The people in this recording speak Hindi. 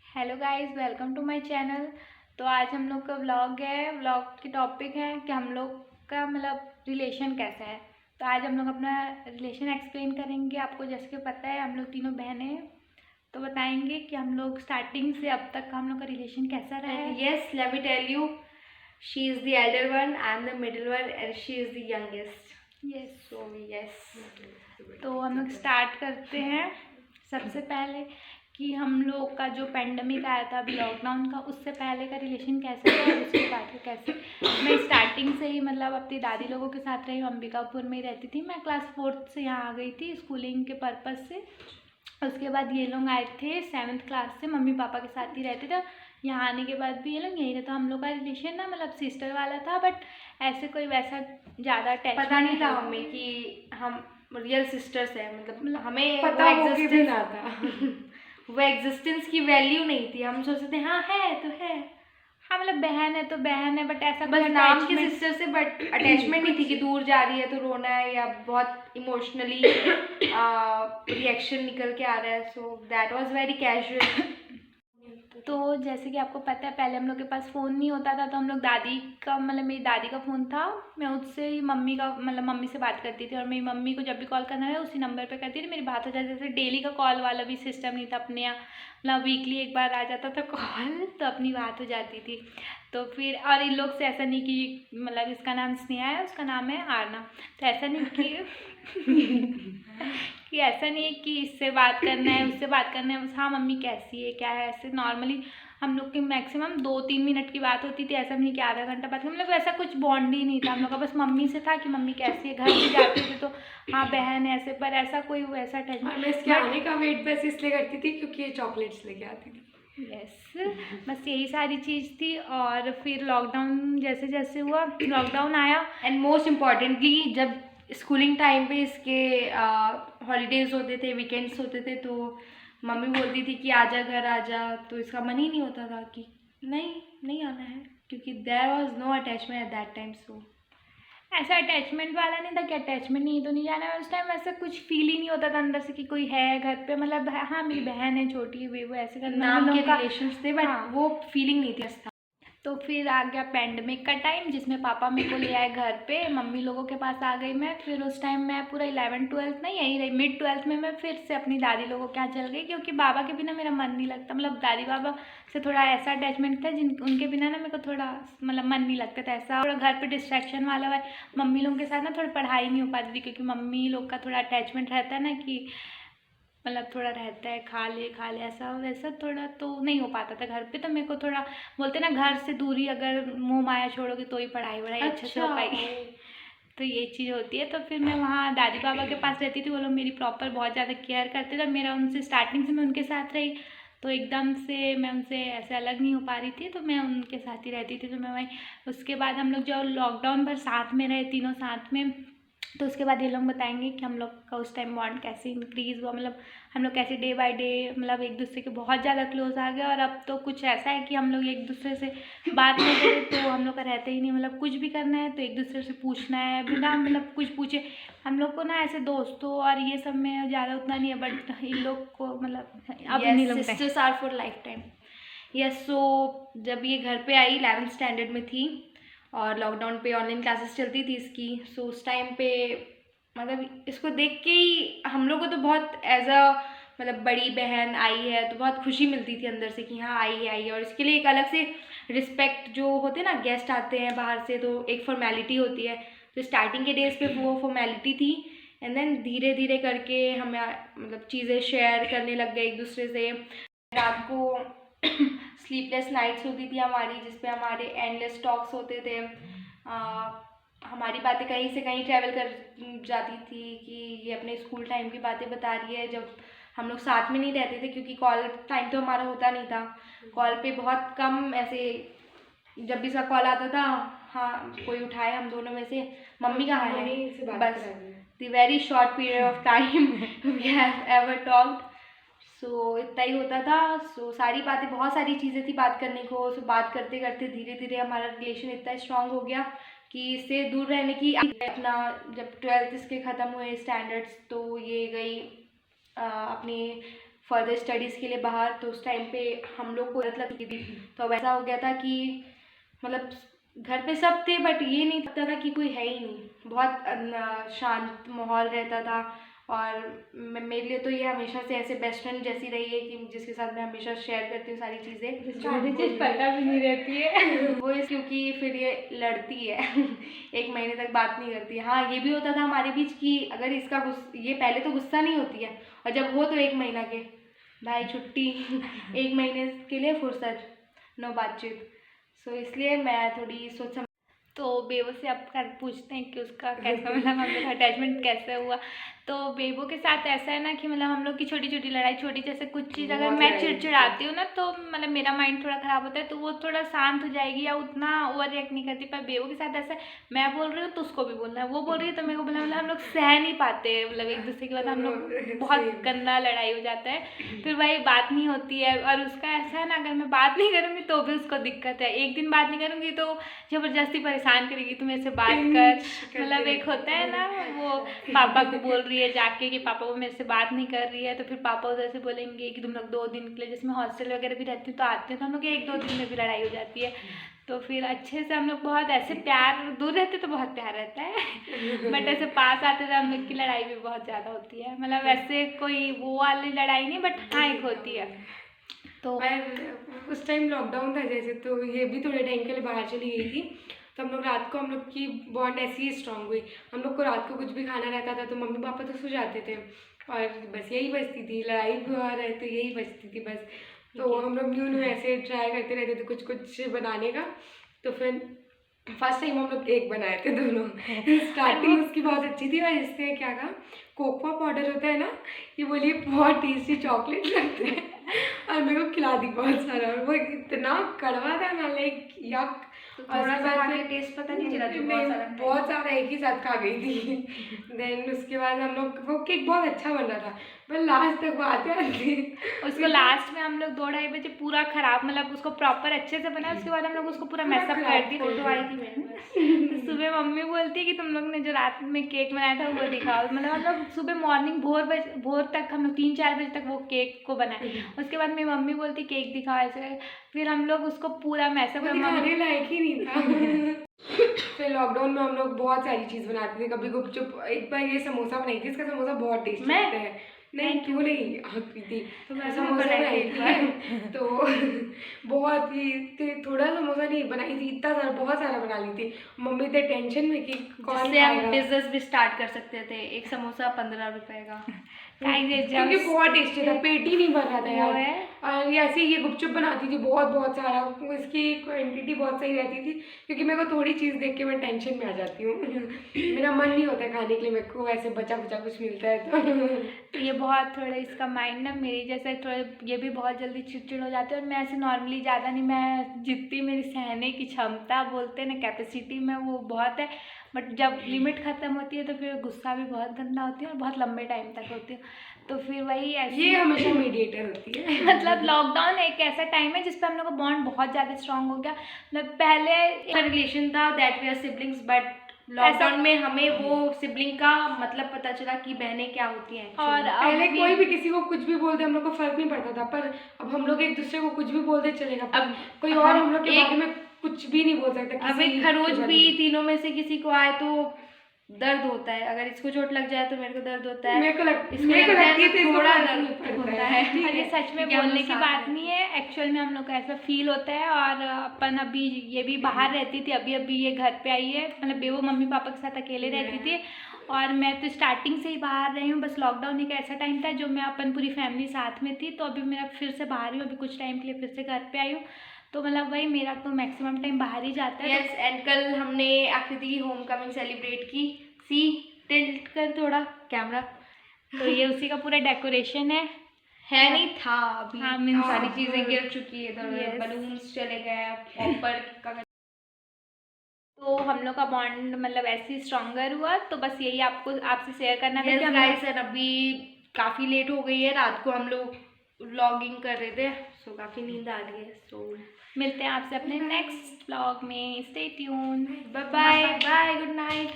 Hello guys, welcome to my channel. तो आज हम लोग का व्लॉग है। व्लॉग की टॉपिक है कि हम लोग का रिलेशन कैसा है। तो आज हम लोग अपना रिलेशन एक्सप्लेन करेंगे आपको। जैसे कि पता है हम लोग तीनों बहनें हैं, तो बताएंगे कि हम लोग स्टार्टिंग से अब तक का हम लोग का रिलेशन कैसा रहा है। Yes, let me tell you, she is the elder one, I am the middle one, and she is the youngest. Yes, So yes. तो हम लोग स्टार्ट करते हैं। सबसे पहले कि हम लोग का जो पेंडेमिक आया था अभी लॉकडाउन का, उससे पहले का रिलेशन कैसा था और उसके बाद का कैसे। मैं स्टार्टिंग से ही अपनी दादी लोगों के साथ रही हूँ। अंबिकापुर में ही रहती थी। मैं क्लास 4th से यहाँ आ गई थी स्कूलिंग के पर्पज़ से। उसके बाद ये लोग आए थे 7th क्लास से, मम्मी पापा के साथ ही रहते थे। यहाँ आने के बाद भी ये लोग यहीं रहते। तो हम लोग का रिलेशन ना सिस्टर वाला था, बट ऐसे कोई वैसा ज़्यादा पता नहीं था हमें कि हम रियल सिस्टर्स हैं। मतलब हमें पता होके भी ना था। वो एग्जिस्टेंस की वैल्यू नहीं थी। हम सोचते थे हाँ है तो है, हाँ बहन है तो बहन है, बट ऐसा बस नाम के attachment- सिस्टर से, बट अटैचमेंट नहीं थी कि दूर जा रही है तो रोना है या बहुत इमोशनली रिएक्शन निकल के आ रहा है। So that was very casual. तो जैसे कि आपको पता है पहले हम लोग के पास फ़ोन नहीं होता था, तो हम लोग दादी का मेरी दादी का फ़ोन था। मैं उससे ही मम्मी का मम्मी से बात करती थी, और मेरी मम्मी को जब भी कॉल करना है उसी नंबर पे करती थी, मेरी बात हो जाती थी। जैसे डेली का कॉल वाला भी सिस्टम नहीं था अपने यहाँ, वीकली एक बार आ जाता था कॉल, तो अपनी बात हो जाती थी। तो फिर और इन लोग से ऐसा नहीं कि इसका नाम स्नेहा है, उसका नाम है आरना। तो ऐसा नहीं कि ऐसा नहीं है कि इससे बात करना है उससे बात करना है, बस हाँ मम्मी कैसी है क्या है, ऐसे नॉर्मली हम लोग की मैक्सिमम 2-3 मिनट की बात होती थी। ऐसा नहीं कि आधा घंटा बात, ऐसा कुछ बॉन्ड ही नहीं था हम लोग का। बस मम्मी से था कि मम्मी कैसी है, घर भी जाते थे तो हाँ बहन है ऐसे, पर ऐसा कोई वैसा और अटैचमेंट। मैं इसके आने का वेट बस इसलिए करती थी क्योंकि ये चॉकलेट्स लेके आती थी। यस, बस यही सारी चीज़ थी। और फिर लॉकडाउन जैसे जैसे हुआ, लॉकडाउन आया, एंड मोस्ट इम्पॉर्टेंटली जब स्कूलिंग टाइम पे इसके हॉलीडेज होते थे, वीकेंड्स होते थे, तो मम्मी बोलती थी कि आजा घर आजा, तो इसका मन ही नहीं होता था कि नहीं आना है, क्योंकि there was no attachment at that time. So ऐसा अटैचमेंट वाला नहीं था कि अटैचमेंट नहीं तो नहीं जाना है। उस टाइम ऐसा कुछ फील ही नहीं होता था अंदर से कि कोई है घर पे, हाँ मेरी बहन है छोटी है वो ऐसे करना नाम के रिलेशंस थे, बट हाँ। वो फीलिंग नहीं थी। तो फिर आ गया पेंडेमिक का टाइम, जिसमें पापा मेरे को ले आए घर पे, मम्मी लोगों के पास आ गई मैं। फिर उस टाइम मैं पूरा 11th-12th नहीं यहीं रही, मिड-12th में मैं फिर से अपनी दादी लोगों के यहाँ चल गई, क्योंकि बाबा के बिना मेरा मन नहीं लगता। दादी बाबा से थोड़ा ऐसा अटैचमेंट था जिन उनके बिना ना मेरे को थोड़ा मन नहीं लगता था। ऐसा थोड़ा घर पे डिस्ट्रैक्शन वाला है, मम्मी लोगों के साथ ना थोड़ी पढ़ाई नहीं हो पाती थी, क्योंकि मम्मी लोग का थोड़ा अटैचमेंट रहता है ना कि थोड़ा रहता है खा ले ऐसा वैसा, थोड़ा तो नहीं हो पाता था घर पे। तो मेरे को थोड़ा बोलते ना, घर से दूरी अगर मोह माया छोड़ोगे तो ही पढ़ाई वढ़ाई अच्छे से हो पाएगी। तो ये चीज़ होती है। तो फिर मैं वहाँ दादी बाबा के पास रहती थी, वो लोग मेरी प्रॉपर बहुत ज़्यादा केयर करते थे। मेरा उनसे स्टार्टिंग से मैं उनके साथ रही, तो एकदम से मैं उनसे ऐसे अलग नहीं हो पा रही थी, तो मैं उनके साथ ही रहती थी। तो मैं वहीं, उसके बाद हम लोग जो लॉकडाउन भर साथ में रहे तीनों साथ में, तो उसके बाद ये लोग बताएंगे कि हम लोग का उस टाइम बॉन्ड कैसे इंक्रीज़ हुआ, हम लोग कैसे डे बाय डे एक दूसरे के बहुत ज़्यादा क्लोज आ गए। और अब तो कुछ ऐसा है कि हम लोग एक दूसरे से बात नहीं करें तो हम लोग का रहता ही नहीं। कुछ भी करना है तो एक दूसरे से पूछना है, बिना कुछ पूछे। हम लोग को ना ऐसे दोस्तों और ये सब में ज़्यादा उतना नहीं है, बट इन लोग को अब इन लोग sisters are for lifetime. Yes, so जब ये घर पे आई 11th स्टैंडर्ड में थी, और लॉकडाउन पे ऑनलाइन क्लासेस चलती थी इसकी। सो उस टाइम पे इसको देख के ही हम लोग को तो बहुत एज अ बड़ी बहन आई है तो बहुत खुशी मिलती थी अंदर से कि हाँ आई है। और इसके लिए एक अलग से रिस्पेक्ट जो होते हैं ना, गेस्ट आते हैं बाहर से तो एक फॉर्मेलिटी होती है। तो स्टार्टिंग के डेज पे वो फॉर्मेलिटी थी, एंड देन धीरे धीरे करके हमें चीज़ें शेयर करने लग गए एक दूसरे से। रात को स्लीपलेस नाइट्स होती थी हमारी, जिसपे हमारे एंडलेस टॉक्स होते थे। हमारी बातें कहीं से कहीं ट्रैवल कर जाती थी कि ये अपने स्कूल टाइम की बातें बता रही है, जब हम लोग साथ में नहीं रहते थे, क्योंकि कॉल टाइम तो हमारा होता नहीं था। कॉल पे बहुत कम ऐसे, जब भी इसका कॉल आता था हाँ कोई उठाए हम दोनों में से, मम्मी कहाँ है, बस the very short period of time we have ever talked. So इतना ही होता था। सो सारी बातें, बहुत सारी चीज़ें थी बात करने को। सो बात करते करते धीरे धीरे हमारा रिलेशन इतना स्ट्रांग हो गया कि इससे दूर रहने की अपना, जब 12th इसके ख़त्म हुए स्टैंडर्ड्स, तो ये गई अपने फर्दर स्टडीज़ के लिए बाहर, तो उस टाइम पे हम लोग को आदत लगती थी। तो अब ऐसा हो गया था कि मतलब घर पे सब थे बट ये नहीं लगता था कि कोई है ही नहीं, बहुत शांत माहौल रहता था। और मेरे लिए तो ये हमेशा से ऐसे बेस्ट फ्रेंड जैसी रही है कि जिसके साथ मैं हमेशा शेयर करती हूँ सारी चीज़ें, सारी चीज़ पता भी नहीं रहती है। वो क्योंकि फिर ये लड़ती है 1 महीने तक बात नहीं करती है। हाँ, ये भी होता था हमारे बीच कि अगर इसका ये पहले तो गुस्सा नहीं होती है, और जब हो तो 1 महीना के भाई छुट्टी 1 महीने के लिए फुर्सत, नो बातचीत। सो इसलिए मैं थोड़ी सोच तो बेबो से अब कर पूछते हैं कि उसका कैसा मतलब हम लोग अटैचमेंट कैसे हुआ। तो बेबो के साथ ऐसा है ना कि मतलब हम लोग की छोटी छोटी लड़ाई, छोटी जैसे कुछ चीज़ अगर मैं चिड़चिड़ाती हूँ ना तो मतलब मेरा माइंड थोड़ा ख़राब होता है, तो वो थोड़ा शांत हो जाएगी या उतना ओवर रिएक्ट नहीं करती। पर बेबो के साथ ऐसा है, मैं बोल रही हूँ तो उसको भी बोलना है, वो बोल रही है तो मेरे को बोलना, मतलब हम लोग सह नहीं पाते, मतलब एक दूसरे के बाद हम लोग बहुत गंदा लड़ाई हो जाता है, फिर वही बात नहीं होती है। और उसका ऐसा है ना, अगर मैं बात नहीं करूँगी तो भी उसको दिक्कत है, एक दिन बात नहीं करूँगी तो ज़बरदस्ती परेशान करेगी, तुम ऐसे बात कर, मतलब एक होता है ना वो पापा को बोल रही है जाके कि पापा वो मेरे से बात नहीं कर रही है, तो फिर पापा उधर से बोलेंगे कि तुम लोग 2 दिन के लिए, जैसे मैं हॉस्टल वगैरह भी रहती हूँ तो आती हूँ तो हम लोग 1-2 दिन में भी लड़ाई हो जाती है। तो फिर अच्छे से हम लोग बहुत ऐसे प्यार, दूर रहते तो बहुत प्यार रहता है बट ऐसे पास आते तो हम लोग की लड़ाई भी बहुत ज़्यादा होती है, मतलब वैसे कोई वो वाली लड़ाई नहीं बट हाँ एक होती है। तो उस टाइम लॉकडाउन था जैसे, तो ये भी थोड़े टाइम के लिए बाहर चली गई थी, तो हम लोग रात को, हम लोग की बॉन्ड ऐसी ही स्ट्रांग हुई। हम लोग को रात को कुछ भी खाना रहता था तो मम्मी पापा तो सो जाते थे और बस यही बचती थी, लड़ाई भी हो रही तो यही बचती थी बस। तो हम लोग न्यू ऐसे ट्राई करते रहते थे कुछ कुछ बनाने का। तो फिर फर्स्ट टाइम हम लोग केक बनाए थे दोनों स्टार्टिंग उसकी बहुत अच्छी थी, और इससे क्या कहा, कोकोआ पाउडर होता है ना, ये बोलिए बहुत टेस्टी चॉकलेट लगते हैं और मेरे को खिला दी बहुत सारा, और वो इतना कड़वा था ना, लाइक यक। तो थोड़ा सा खा के टेस्ट पता नहीं चला, जो बहुत सारा एक ही साथ खा गई थी देन उसके बाद हम लोग, वो केक बहुत अच्छा बन रहा था पर लास्ट तक वो आते आते उसको लास्ट में हम लोग 2-2:30 बजे पूरा खराब, मतलब उसको प्रॉपर अच्छे से बना, उसके बाद हम लोग उसको पूरा मैसअप कर दी। फोटो आई थी मेरे तो सुबह मम्मी बोलती है कि तुम लोग ने जो रात में केक बनाया था वो दिखाओ, मतलब हम लोग सुबह मॉर्निंग भोर तक हम लोग 3-4 बजे तक वो केक को बनाए। उसके बाद मेरी मम्मी बोलती केक दिखाओ ऐसे, फिर हम लोग उसको पूरा मैसअप दिखाने लायक ही नहीं था फिर लॉकडाउन में हम लोग बहुत सारी चीज़ बनाते थे, कभी गुपचुप, एक बार ये समोसा बनाई थी, इसका समोसा बहुत टेस्टी लगता है। नहीं क्यों नहीं, प्रीति समोसा बनाई थी तो बहुत ही थोड़ा समोसा नहीं बनाई थी, इतना सारा बहुत सारा बना ली थी। मम्मी थे टेंशन में कि कौन से हम बिजनेस भी स्टार्ट कर सकते थे, एक समोसा 15 रुपए का क्योंकि बहुत टेस्टी था, पेट ही नहीं भर रहा था यार। और ऐसे ये गुपचुप बनाती थी बहुत सारा, इसकी क्वांटिटी बहुत सही रहती थी, क्योंकि मेरे को थोड़ी चीज़ देख के मैं टेंशन में आ जाती हूँ मेरा मन नहीं होता है खाने के लिए, मेरे को ऐसे बचा कुछ मिलता है तो ये बहुत थोड़ा इसका माइंड ना मेरी जैसे थोड़ा, ये भी बहुत जल्दी चिड़चिड़ हो जाते हैं। और मैं ऐसे नॉर्मली ज़्यादा नहीं, मैं जितनी मेरी सहने की क्षमता बोलते हैं ना, कैपेसिटी में, वो बहुत है, बट जब लिमिट ख़त्म होती है तो फिर गुस्सा भी बहुत गंदा होती है और बहुत लंबे टाइम तक होती है। तो फिर वही ऐसे ये हमेशा मीडिएटर होती है मतलब लॉकडाउन एक ऐसा टाइम है जिस पे हम लोग का बॉन्ड बहुत ज़्यादा स्ट्रांग हो गया। मतलब पहले रिलेशन था that we are siblings, but lockdown में हमें वो सिबलिंग का मतलब पता चला कि बहनें क्या होती हैं। और पहले कोई भी किसी को कुछ भी बोलते हम लोग को फर्क नहीं पड़ता था, पर अब हम लोग एक दूसरे को कुछ भी बोलते चलेगा, अब कोई और हम लोग के बारे में कुछ भी नहीं बोल सकता। अब एक खरोच भी तीनों में से किसी को आए तो दर्द होता है, अगर इसको चोट लग जाए तो मेरे को दर्द होता है, मेरे को थोड़ा दर्द होता है। ये सच में बोलने की बात नहीं है, एक्चुअल में हम लोग को ऐसा फील होता है। और अपन अभी ये भी बाहर रहती थी, अभी ये घर पे आई है, मतलब बेबो मम्मी पापा के साथ अकेले रहती थी, और मैं तो स्टार्टिंग से ही बाहर रही हूँ। बस लॉकडाउन एक ऐसा टाइम था जो मैं अपन पूरी फैमिली साथ में थी, तो अभी मेरा फिर से बाहर ही हूँ, अभी कुछ टाइम के लिए फिर से घर पे आई हूँ, तो मतलब वही मेरा तो मैक्सिमम टाइम बाहर ही जाता है। यस, एंड कल हमने आकृति की होम कमिंग सेलिब्रेट की। सी टिल्ट कर थोड़ा कैमरा, तो ये उसी का पूरा डेकोरेशन है नहीं था अभी। हाँ, सारी चीज़ें गिर चुकी है, इधर बलून्स चले गए, पॉपर का। तो हम लोग का बॉन्ड मतलब ऐसे ही स्ट्रॉन्गर हुआ, तो बस यही आपसे शेयर करना था। यस गाइस, एंड अभी काफ़ी लेट हो गई है, रात को हम लोग व्लॉगिंग कर रहे थे, सो काफ़ी नींद आ रही है। सो मिलते हैं आपसे अपने नेक्स्ट व्लॉग में, stay tune, bye bye, good night.